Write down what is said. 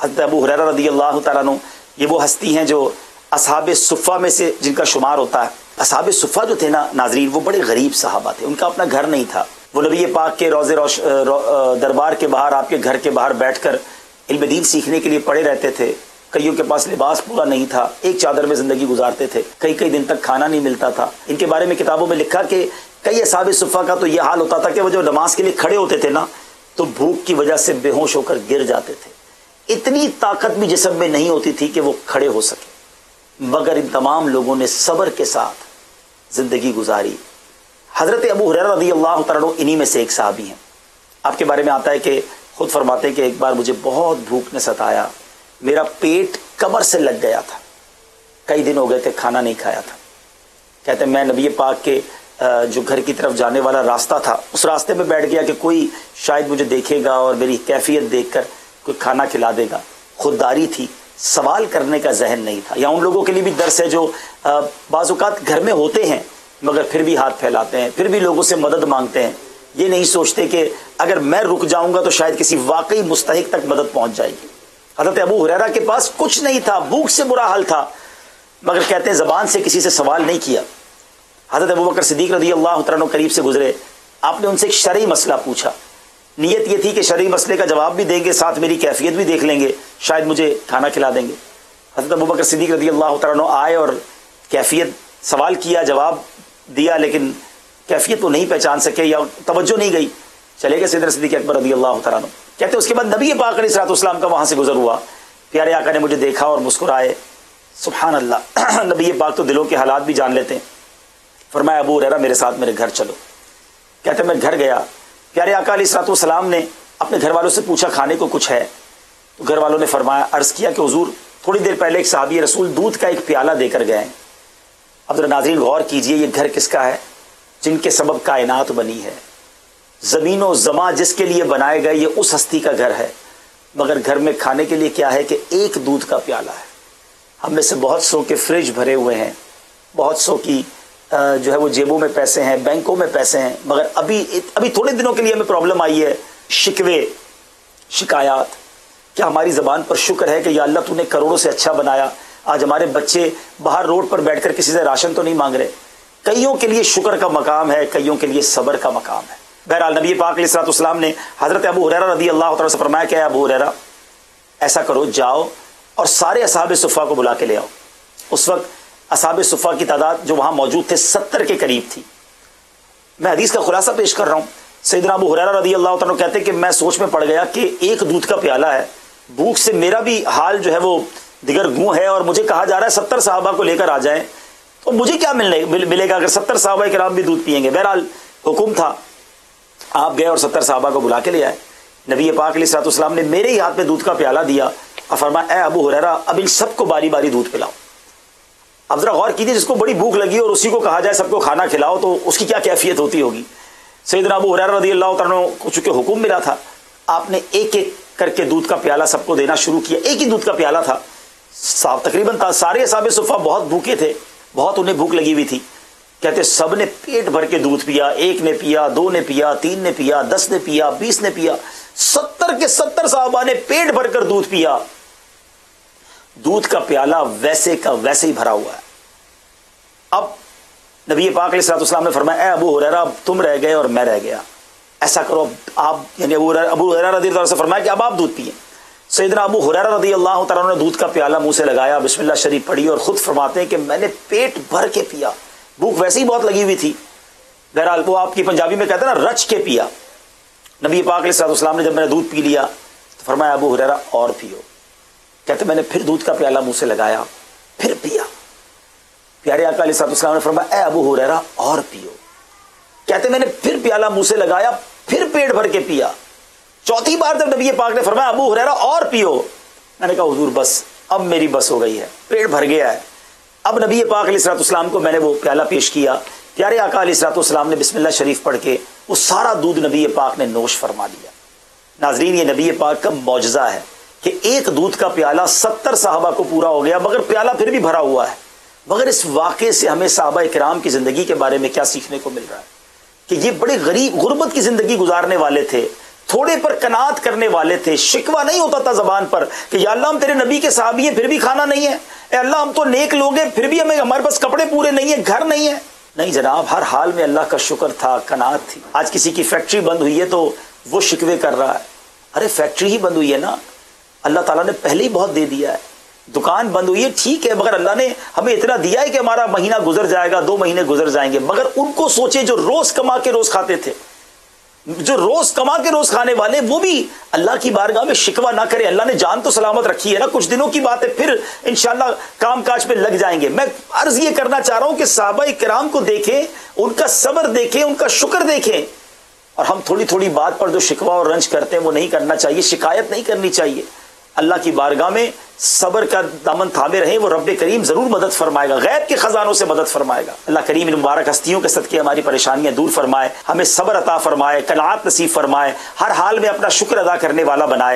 حضرت ابو ہریرہ رضی اللہ تعالیٰ عنہ یہ وہ ہستی ہیں جو اصحاب صفہ میں سے جن کا شمار ہوتا ہے۔ اصحاب صفہ جو تھے نا ناظرین، وہ بڑے غریب صحابہ تھے، ان کا اپنا گھر نہیں تھا۔ وہ نبی پاک کے دربار کے باہر، آپ کے گھر کے باہر بیٹھ کر علم دین سیکھنے کے لیے پڑے رہتے تھے۔ کئیوں کے پاس لباس پورا نہیں تھا، ایک چادر میں زندگی گزارتے تھے، کئی دن تک کھانا نہیں ملتا تھا۔ ان کے بارے میں کتابوں میں لکھا کہ کئی اصحاب صفہ کا تو یہ حال ہوتا تھا کہ وہ جو نماز کے لیے کھڑے ہوتے تھے نا تو بھوک کی وجہ سے بے ہوش ہو کر گر جاتے تھے۔ اتنی طاقت بھی جسم میں نہیں ہوتی تھی کہ وہ کھڑے ہو سکے، مگر ان تمام لوگوں نے صبر کے ساتھ زندگی گزاری۔ حضرت ابو ہریرہ رضی اللہ تعالیٰ عنہ انہی میں سے ایک صحابی ہیں۔ آپ کے بارے میں آتا ہے کہ خود فرماتے ہیں کہ ایک بار مجھے بہت بھوک نے ستایا، میرا پیٹ کمر سے لگ گیا تھا، کئی دن ہو گئے تھے کھانا نہیں کھایا تھا۔ کہتے ہیں میں نبی پاک کے جو گھر کی طرف جانے والا راستہ تھا اس راستے میں بیٹھ گیا کہ کوئی شاید مجھے دیکھے گا اور میری کیفیت دیکھ کر کوئی کھانا کھلا دے گا۔ خودداری تھی، سوال کرنے کا ذہن نہیں تھا۔ یا ان لوگوں کے لیے بھی درس ہے جو بعض اوقات گھر میں ہوتے ہیں مگر پھر بھی ہاتھ پھیلاتے ہیں، پھر بھی لوگوں سے مدد مانگتے ہیں، یہ نہیں سوچتے کہ اگر میں رک جاؤں گا تو شاید کسی واقعی مستحق تک مدد پہنچ جائے گی۔ حضرت ابو ہریرہ کے پاس کچھ نہیں تھا، بھوک سے برا حال تھا، مگر کہتے ہیں زبان سے کسی سے سوال نہیں کیا۔ حضرت ابوبکر صدیق رضی اللہ تعالیٰ عنہ قریب سے گزرے، آپ نے ان سے ایک شرعی مسئلہ پوچھا۔ نیت یہ تھی کہ شرعی مسئلے کا جواب بھی دیں گے، ساتھ میری کیفیت بھی دیکھ لیں گے، شاید مجھے کھانا کھلا دیں گے۔ حضرت ابوبکر صدیق رضی اللہ تعالیٰ عنہ آئے اور کیفیت سوال کیا، جواب دیا، لیکن کیفیت وہ نہیں پہچان سکے یا توجہ نہیں گئی، چلے گئے سیدنا صدیق اکبر رضی اللہ تعالیٰ عنہ۔ کہتے اس کے بعد نبی پاک علیہ الصلوۃ والسلام کا وہاں سے گزر ہوا، پیارے آقا نے مجھے دیکھا اور مسکرائے۔ سبحان اللہ، نبی پاک تو دلوں کے حالات بھی جان لیتے ہیں۔ فرمایا ابو ہریرہ میرے ساتھ میرے گھر چلو۔ کہتے میں گھر گیا، پیارے آقا علیہ الصلوۃ والسلام نے اپنے گھر والوں سے پوچھا کھانے کو کچھ ہے؟ تو گھر والوں نے فرمایا، عرض کیا کہ حضور تھوڑی دیر پہلے ایک صحابی رسول دودھ کا ایک پیالہ دے کر گئے ہیں۔ اب ذرا ناظرین غور کیجئے، یہ گھر کس کا ہے؟ جن کے سبب کائنات بنی ہے، زمین و زماں جس کے لیے بنائے گئے، یہ اس ہستی کا گھر ہے، مگر گھر میں کھانے کے لیے کیا ہے کہ ایک دودھ کا پیالہ ہے۔ ہم میں سے بہت سو کے فریج بھرے ہوئے ہیں، بہت سو کی جو ہے وہ جیبوں میں پیسے ہیں، بینکوں میں پیسے ہیں، مگر ابھی تھوڑے دنوں کے لیے ہمیں پرابلم آئی ہے، شکوے شکایات۔ کیا ہماری زبان پر شکر ہے کہ یا اللہ تو نے کروڑوں سے اچھا بنایا، آج ہمارے بچے باہر روڈ پر بیٹھ کر کسی سے راشن تو نہیں مانگ رہے؟ کئیوں کے لیے شکر کا مقام ہے، کئیوں کے لیے صبر کا مقام ہے۔ بہرحال نبی پاک علیہ الصلوۃ والسلام نے حضرت ابو ہریرہ رضی اللہ تعالیٰ سے فرمایا کہ ابو ہریرہ ایسا کرو، جاؤ اور سارے اصحاب صفہ کو بلا کے لے آؤ۔ اس وقت اصحاب صفہ کی تعداد جو وہاں موجود تھے 70 کے قریب تھی۔ میں حدیث کا خلاصہ پیش کر رہا ہوں۔ سیدنا ابو ہریرہ رضی اللہ تعالیٰ کہتے ہیں کہ میں سوچ میں پڑ گیا کہ ایک دودھ کا پیالہ ہے، بھوک سے میرا بھی حال جو ہے وہ دیگر گوں ہے، اور مجھے کہا جا رہا ہے 70 صحابہ کو لے کر آ جائیں، تو مجھے کیا ملے گا اگر 70 صحابہ کرام بھی دودھ پئیں گے؟ بہرحال حکم تھا، آپ گئے اور 70 صحابہ کو بلا کے لے آئے۔ نبی پاک علیہ الصلوۃ والسلام نے میرے ہی ہاتھ میں دودھ کا پیالہ دیا اور فرمایا اے ابو ہریرہ اب ان سب کو باری باری دودھ پلاؤ۔ اب ذرا غور کیجیے، جس کو بڑی بھوک لگی اور اسی کو کہا جائے سب کو کھانا کھلاؤ تو اس کی کیا کیفیت ہوتی ہوگی۔ سیدنا ابو ہریرہ رضی اللہ تعالیٰ کو چونکہ حکم ملا تھا، آپ نے ایک ایک کر کے دودھ کا پیالہ سب کو دینا شروع کیا۔ ایک ہی دودھ کا پیالہ تھا، تقریباً سارے اصحاب صفہ بہت بھوکے تھے، بہت انہیں بھوک لگی ہوئی تھی۔ کہتے سب نے پیٹ بھر کے دودھ پیا، ایک نے پیا، 2 نے پیا، 3 نے پیا، 10 نے پیا، 20 نے پیا، 70 کے 70 صحابہ نے پیٹ بھر کر دودھ پیا۔ دودھ کا پیالہ ویسے کا ویسے ہی بھرا ہوا ہے۔ اب نبی پاک علیہ الصلوۃ والسلام نے فرمایا اے ابو ہریرہ تم رہ گئے اور میں رہ گیا، ایسا کرو آپ، یعنی ابو ہریرہ رضی اللہ عنہ سے فرمایا کہ اب آپ دودھ پیئیں۔ سیدنا ابو ہریرہ رضی اللہ تعالیٰ نے دودھ کا پیالہ منہ سے لگایا، بسم اللہ شریف پڑھی اور خود فرماتے ہیں کہ میں نے پیٹ بھر کے پیا، بھوک ویسے ہی بہت لگی ہوئی تھی۔ بہرحال وہ آپ کی پنجابی میں کہتے ہیں نا رچ کے پیا۔ نبی پاک علیہ الصلوۃ والسلام نے جب میں نے دودھ پی لیا تو فرمایا ابو ہریرہ اور پیو۔ کہتے میں نے پھر دودھ کا پیالہ منہ سے لگایا، پھر پیا۔ پیارے آقا علیہ الصلوۃ والسلام نے فرمایا اے ابو ہریرہ اور پیو۔ کہتے میں نے پھر پیالہ منہ سے لگایا، پھر پیٹ بھر کے پیا۔ چوتھی بار جب نبی پاک نے فرمایا ابو ہریرہ اور پیو، میں نے کہا حضور بس اب میری بس ہو گئی ہے، پیٹ بھر گیا ہے۔ اب نبی پاک علیہ الصلوۃ والسلام کو میں نے وہ پیالہ پیش کیا، پیارے آقا علیہ الصلوۃ والسلام نے بسم اللہ شریف پڑھ کے وہ سارا دودھ نبی پاک نے نوش فرما لیا۔ ناظرین یہ نبی پاک کا معجزہ ہے کہ ایک دودھ کا پیالہ 70 صحابہ کو پورا ہو گیا، مگر پیالہ پھر بھی بھرا ہوا ہے۔ مگر اس واقعے سے ہمیں صحابہ کرام کی زندگی کے بارے میں کیا سیکھنے کو مل رہا ہے کہ یہ بڑے غریب غربت کی زندگی گزارنے والے تھے، تھوڑے پر قناعت کرنے والے تھے. شکوہ نہیں ہوتا تھا زبان پر کہ یا اللہ ہم تیرے نبی کے صحابی ہیں پھر بھی کھانا نہیں ہے, اے اللہ ہم تو نیک لوگ ہیں پھر بھی ہمارے پاس کپڑے پورے نہیں ہیں, گھر نہیں ہے. نہیں جناب, ہر حال میں اللہ کا شکر تھا, قناعت تھی. آج کسی کی فیکٹری بند ہوئی ہے تو وہ شکوے کر رہا ہے. ارے فیکٹری ہی بند ہوئی ہے نا, اللہ تعالیٰ نے پہلے ہی بہت دے دیا ہے. دکان بند ہوئی ہے ٹھیک ہے, مگر اللہ نے ہمیں اتنا دیا ہے کہ ہمارا مہینہ گزر جائے گا, 2 مہینے گزر جائیں گے. مگر ان کو سوچے جو روز کما کے روز کھاتے تھے, جو روز کما کے روز کھانے والے, وہ بھی اللہ کی بارگاہ میں شکوہ نہ کرے. اللہ نے جان تو سلامت رکھی ہے نا, کچھ دنوں کی بات ہے, پھر انشاءاللہ کام کاج پہ لگ جائیں گے. میں عرض یہ کرنا چاہ رہا ہوں کہ صحابہ کرام کو دیکھیں, ان کا صبر دیکھیں, ان کا شکر دیکھیں, اور ہم تھوڑی تھوڑی بات پر جو شکوہ اور رنج کرتے ہیں وہ نہیں کرنا چاہیے, شکایت نہیں کرنی چاہیے. اللہ کی بارگاہ میں صبر کا دامن تھامے رہیں, وہ رب کریم ضرور مدد فرمائے گا, غیب کے خزانوں سے مدد فرمائے گا. اللہ کریم ان مبارک ہستیوں کے صدقے ہماری پریشانیاں دور فرمائے, ہمیں صبر عطا فرمائے, قناعت نصیب فرمائے, ہر حال میں اپنا شکر ادا کرنے والا بنائے.